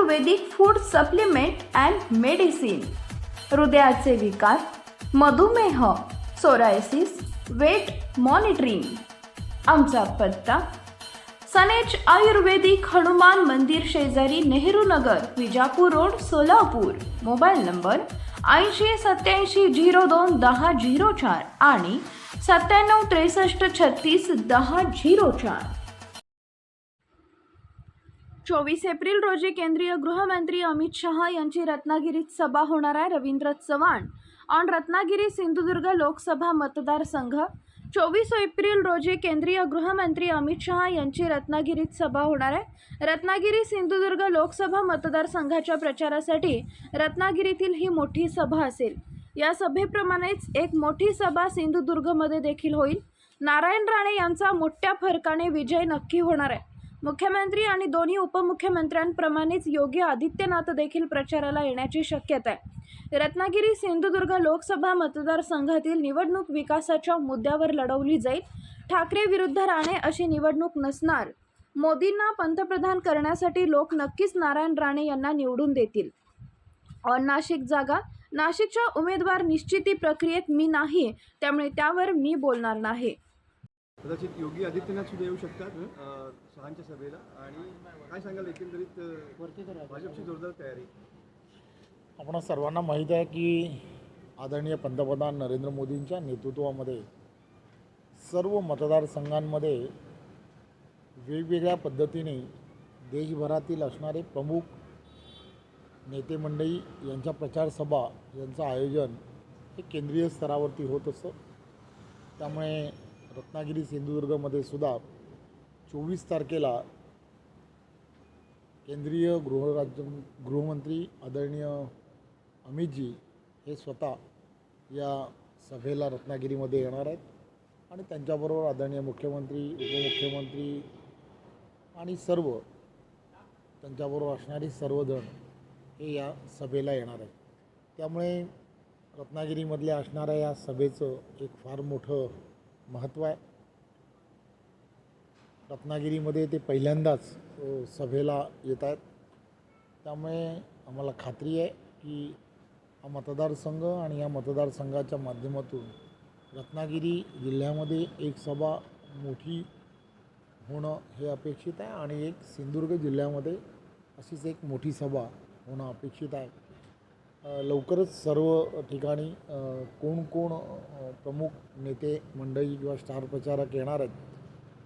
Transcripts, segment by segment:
Ayurvedic food supplement and medicine, हृदयाचे विकार, मधुमेह, सोरायसिस, वेट मॉनिटरिंग. आमचा पत्ता सनेज आयुर्वेदिक हनुमान मंदिर शेजारी Nehru Nagar, Vijapur road, Solapur. Mobile number 8087021004 आणि 9763361004. 24 एप्रिल रोजी केंद्रीय गृहमंत्री अमित शहा यांची रत्नागिरीत सभा होणार आहे. रवींद्र चव्हाण ऑन रत्नागिरी सिंधुदुर्ग लोकसभा मतदारसंघ. 24 एप्रिल रोजी केंद्रीय गृहमंत्री अमित शहा यांची रत्नागिरीत सभा होणार आहे. रत्नागिरी सिंधुदुर्ग लोकसभा मतदारसंघाच्या प्रचारासाठी रत्नागिरीतील ही मोठी सभा असेल. या सभेप्रमाणेच एक मोठी सभा सिंधुदुर्गमध्ये देखील होईल. नारायण राणे यांचा मोठ्या फरकाने विजय नक्की होणार आहे. मुख्यमंत्री आणि दोन्ही उपमुख्यमंत्र्यांप्रमाणेच योगी आदित्यनाथ देखील प्रचाराला येण्याची शक्यता आहे. रत्नागिरी सिंधुदुर्ग लोकसभा मतदारसंघातील निवडणूक विकासाच्या मुद्द्यावर लढवली जाईल. ठाकरे विरुद्ध राणे अशी निवडणूक नसणार. मोदींना पंतप्रधान करण्यासाठी लोक नक्कीच नारायण राणे यांना निवडून देतील. नाशिक जागा, नाशिकच्या उमेदवार निश्चिती प्रक्रियेत मी नाही, त्यामुळे त्यावर मी बोलणार नाही. कदाचित योगी आदित्यनाथ सुद्धा येऊ शकतात शहांच्या सभेला. आणि काय सांगाल एकंदरीत भाजपची जोरदार तयारी? आपण सर्वांना माहीत आहे की आदरणीय पंतप्रधान नरेंद्र मोदींच्या नेतृत्वामध्ये सर्व मतदारसंघांमध्ये वेगवेगळ्या पद्धतीने देशभरातील असणारे प्रमुख नेते मंडळी यांच्या प्रचारसभा यांचं आयोजन हे केंद्रीय स्तरावरती होत असतं. त्यामुळे रत्नागिरी सिंधुदुर्गमध्ये सुद्धा 24 तारखेला केंद्रीय गृहमंत्री आदरणीय अमितजी हे स्वतः या सभेला रत्नागिरीमध्ये येणार आहेत आणि त्यांच्याबरोबर आदरणीय मुख्यमंत्री, उपमुख्यमंत्री आणि सर्व त्यांच्याबरोबर असणारी सर्वजण हे या सभेला येणार आहेत. त्यामुळे रत्नागिरीमधल्या असणाऱ्या या सभेचं एक फार मोठं महत्त्व आहे. रत्नागिरीमध्ये ते पहिल्यांदाच सभेला येत आहेत. त्यामुळे आम्हाला खात्री आहे की हा मतदारसंघ आणि या मतदारसंघाच्या माध्यमातून रत्नागिरी जिल्ह्यामध्ये एक सभा मोठी होणं हे अपेक्षित आहे आणि एक सिंधुदुर्ग जिल्ह्यामध्ये अशीच एक मोठी सभा होणं अपेक्षित आहे. लवकरच सर्व ठिकाणी कोण कोण प्रमुख नेते मंडळी किंवा स्टार प्रचारक येणार आहेत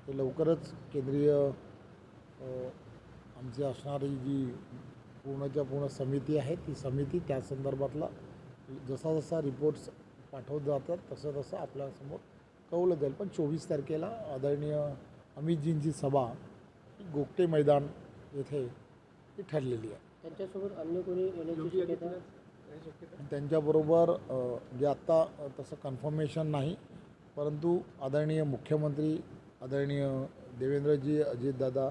ते लवकरच केंद्रीय आमची असणारी जी पूर्णच्या पूर्ण समिती आहे ती समिती त्या संदर्भातला जसा जसा रिपोर्ट्स पाठवत जातात तसं तसं आपल्यासमोर कळवलं जाईल. पण 24 तारखेला आदरणीय अमितजींची सभा ही गोगटे मैदान येथे ती ठरलेली आहे. त्यांच्यासोबत अन्य कोणी येण्याची शक्यता? त्यांच्याबरोबर जे आत्ता तसं कन्फर्मेशन नाही, परंतु आदरणीय मुख्यमंत्री आदरणीय देवेंद्रजी, अजितदादा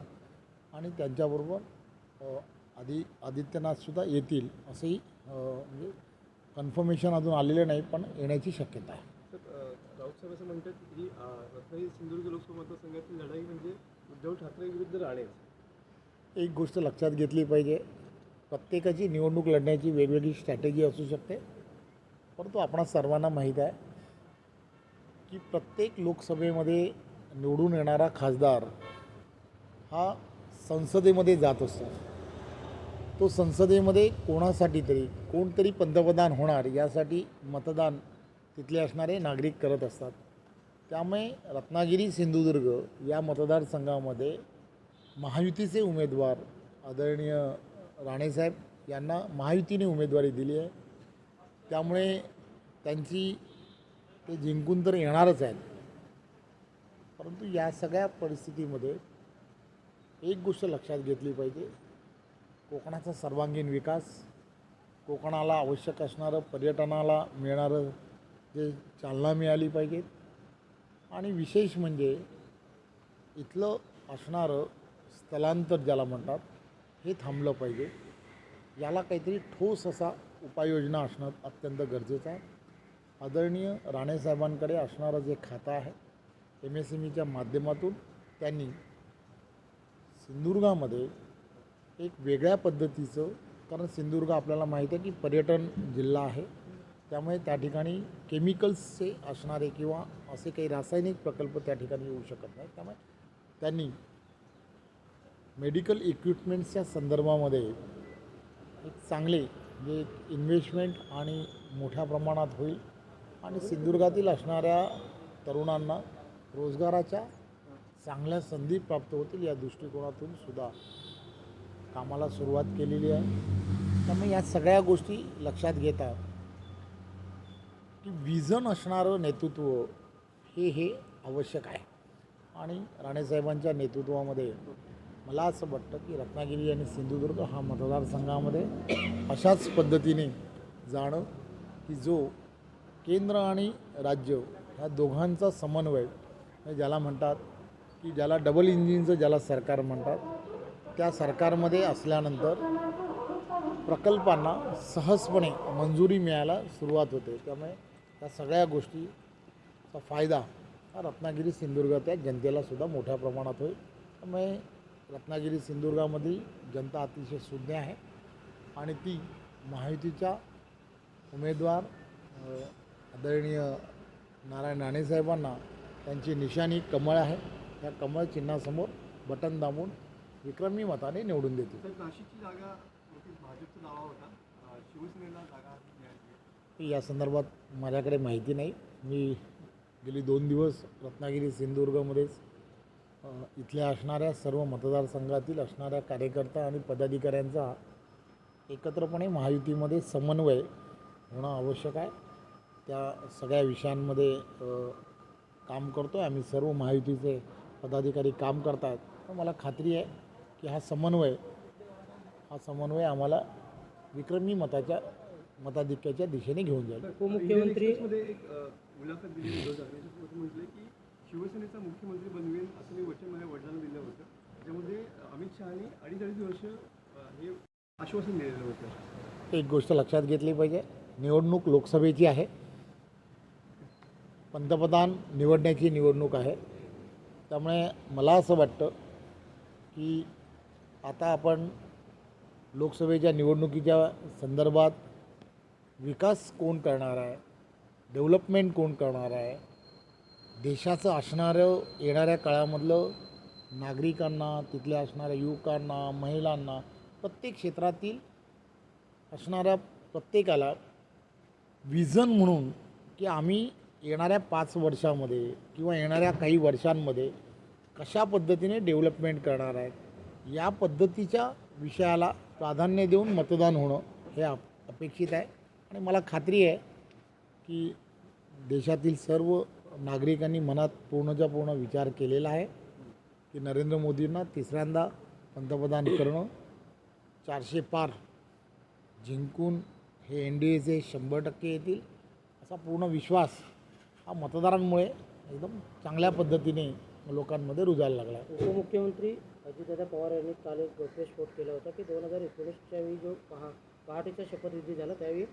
आणि त्यांच्याबरोबर आदित्यनाथसुद्धा येतील असंही म्हणजे कन्फर्मेशन अजून आलेलं नाही, पण येण्याची शक्यता आहे. राऊत साहेब असं म्हणतात की रत्नागिरी सिंधुदुर्ग लोकसभा मतदारसंघातील लढाई म्हणजे उद्धव ठाकरे विरुद्ध राणे. एक गोष्ट लक्षात घेतली पाहिजे, प्रत्येकाची निवडणूक लढण्याची वेगवेगळी स्ट्रॅटेजी असू शकते, परंतु आपणा सर्वांना माहीत आहे की प्रत्येक लोकसभेमध्ये निवडून येणारा खासदार हा संसदेमध्ये जात असतो. तो संसदेमध्ये कोणासाठी तरी कोणतरी पंतप्रधान होणार यासाठी मतदान तिथले असणारे नागरिक करत असतात. त्यामुळे रत्नागिरी सिंधुदुर्ग या मतदारसंघामध्ये महायुतीचे उमेदवार आदरणीय राणेसाहेब यांना महायुतीने उमेदवारी दिली आहे. त्यामुळे त्यांची ते जिंकून तर येणारच आहेत, परंतु या सगळ्या परिस्थितीमध्ये एक गोष्ट लक्षात घेतली पाहिजे, कोकणाचा सर्वांगीण विकास, कोकणाला आवश्यक असणारं पर्यटनाला मिळणारं जे चालना मिळाली पाहिजेत आणि विशेष म्हणजे इथलं असणारं स्थलांतर ज्याला म्हणतात हे थांबलं पाहिजे. याला काहीतरी ठोस असा उपाययोजना असणं अत्यंत गरजेचं आहे. आदरणीय राणेसाहेबांकडे असणारं जे खातं आहे MSMEच्या माध्यमातून त्यांनी सिंधुदुर्गामध्ये एक वेगळ्या पद्धतीचं, कारण सिंधुदुर्ग आपल्याला माहीत आहे की पर्यटन जिल्हा आहे, त्यामुळे त्या ठिकाणी केमिकल्सचे असणारे किंवा असे काही रासायनिक प्रकल्प त्या ठिकाणी येऊ शकत नाहीत. त्यामुळे त्यांनी मेडिकल इक्विपमेंट्सच्या संदर्भामध्ये एक चांगले म्हणजे एक इन्व्हेस्टमेंट आणि मोठ्या प्रमाणात होईल आणि सिंधुदुर्गातील असणाऱ्या तरुणांना रोजगाराच्या चांगल्या संधी प्राप्त होतील या दृष्टिकोनातून सुद्धा कामाला सुरुवात केलेली आहे. त्यामुळे या सगळ्या गोष्टी लक्षात घेता की विजन असणारं नेतृत्व हे आवश्यक आहे आणि राणेसाहेबांच्या नेतृत्वामध्ये मला असं वाटतं की रत्नागिरी आणि सिंधुदुर्ग हा मतदारसंघामध्ये अशाच पद्धतीने जाणं की जो केंद्र आणि राज्य ह्या दोघांचा समन्वय म्हणजे ज्याला म्हणतात की ज्याला डबल इंजिनचं ज्याला सरकार म्हणतात, त्या सरकारमध्ये असल्यानंतर प्रकल्पांना सहजपणे मंजुरी मिळायला सुरुवात होते. त्यामुळे त्या सगळ्या गोष्टीचा फायदा हा रत्नागिरी सिंधुदुर्गाच्या जनतेलासुद्धा मोठ्या प्रमाणात होईल. त्यामुळे रत्नागिरी सिंधुदुर्गामधील जनता अतिशय सुज्ञ आहे आणि ती महायुतीच्या उमेदवार आदरणीय नारायण राणेसाहेबांना त्यांची निशाणी कमळ आहे, त्या कमळ चिन्हासमोर बटन दाबून विक्रमी मताने निवडून देतील. तर नाशिकची जागा होती, भाजपचा दावा होता, शिवसेनेला जागा मिळाली. या संदर्भात माझ्याकडे माहिती नाही. मी गेली 2 दिवस रत्नागिरी सिंधुदुर्गमध्येच इथल्या असणाऱ्या सर्व मतदारसंघातील असणाऱ्या कार्यकर्ता आणि पदाधिकाऱ्यांचा एकत्रपणे महायुतीमध्ये समन्वय होणं आवश्यक आहे. त्या सगळ्या विषयांमध्ये काम करतो आहे आम्ही. सर्व महायुतीचे पदाधिकारी काम करतात. तर मला खात्री आहे की हा समन्वय आम्हाला विक्रमी मताधिक्याच्या दिशेने घेऊन जाईल. उपमुख्यमंत्री मध्ये एक मुलाखत दिली उद्धव ठाकरे म्हटले की शिवसेनेचा मुख्यमंत्री बनवेल असं मी वचन माझ्या वडिलांना दिलं होतं. त्यामध्ये अमित शहानी 2.5 वर्ष हे आश्वासन दिलेलं होतं. एक गोष्ट लक्षात घेतली पाहिजे, निवडणूक लोकसभेची आहे, पंतप्रधान निवडण्याची निवडणूक आहे. त्यामुळे मला असं वाटतं की आता आपण लोकसभेच्या निवडणुकीच्या संदर्भात विकास कोण करणार आहे, डेव्हलपमेंट कोण करणार आहे, देशाचं असणारं येणाऱ्या काळामधलं नागरिकांना, तिथल्या असणाऱ्या युवकांना, महिलांना, प्रत्येक क्षेत्रातील असणाऱ्या प्रत्येकाला विजन म्हणून की आम्ही येणाऱ्या 5 वर्षामध्ये किंवा येणाऱ्या काही वर्षांमध्ये कशा पद्धतीने डेव्हलपमेंट करणार आहेत, या पद्धतीच्या विषयाला प्राधान्य देऊन मतदान होणं हे अपेक्षित आहे. आणि मला खात्री आहे की देशातील सर्व नागरिकांनी मनात पूर्णच्या पूर्ण विचार केलेला आहे की नरेंद्र मोदींना तिसऱ्यांदा पंतप्रधान करणं, 400 पार जिंकून हे NDAचे 100% येतील असा पूर्ण विश्वास हा मतदारांमुळे एकदम चांगल्या पद्धतीने लोकांमध्ये रुजायला लागला आहे. उपमुख्यमंत्री अजितदादा पवार यांनी काल एक गौप्यस्फोट केला होता की 2019च्या वेळी जो पहाटेचा शपथविधी झाला त्यावेळी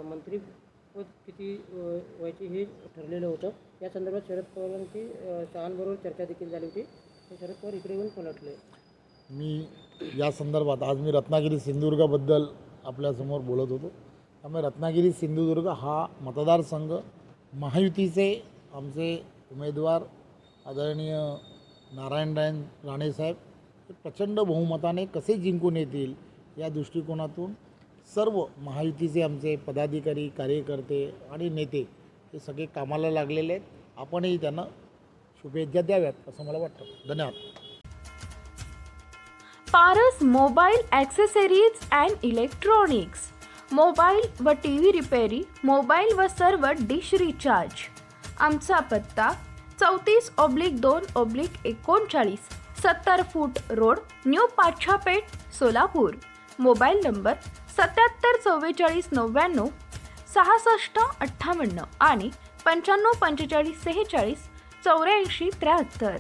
मंत्रीपद किती व्हायची हे ठरलेलं होतं. या संदर्भात शरद पवारांची शहांबरोबर चर्चा देखील झाली होती. शरद पवार इकडे येऊन पलटले. मी या संदर्भात आज मी रत्नागिरी सिंधुदुर्गाबद्दल आपल्यासमोर बोलत होतो. त्यामुळे रत्नागिरी सिंधुदुर्ग हा मतदारसंघ महायुतीचे आमचे उमेदवार आदरणीय नारायण राणेसाहेब हे प्रचंड बहुमताने कसे जिंकून येतील या दृष्टिकोनातून सर्व महायुतीचे आमचे पदाधिकारी, कार्यकर्ते आणि नेते हे सगळे कामाला लागलेले आहेत. आपणही त्यांना शुभेच्छा द्याव्यात असं मला वाटतं. धन्यवाद. Paras mobile accessories and electronics, mobile व TV रिपेरी, मोबाईल व सर्व डिश रिचार्ज. आमचा पत्ता 34/2/39 70 फूट road, new Pachhapeth, Solapur. Mobile number 77 44 99 66 58 आणि 95 45 46 84 73.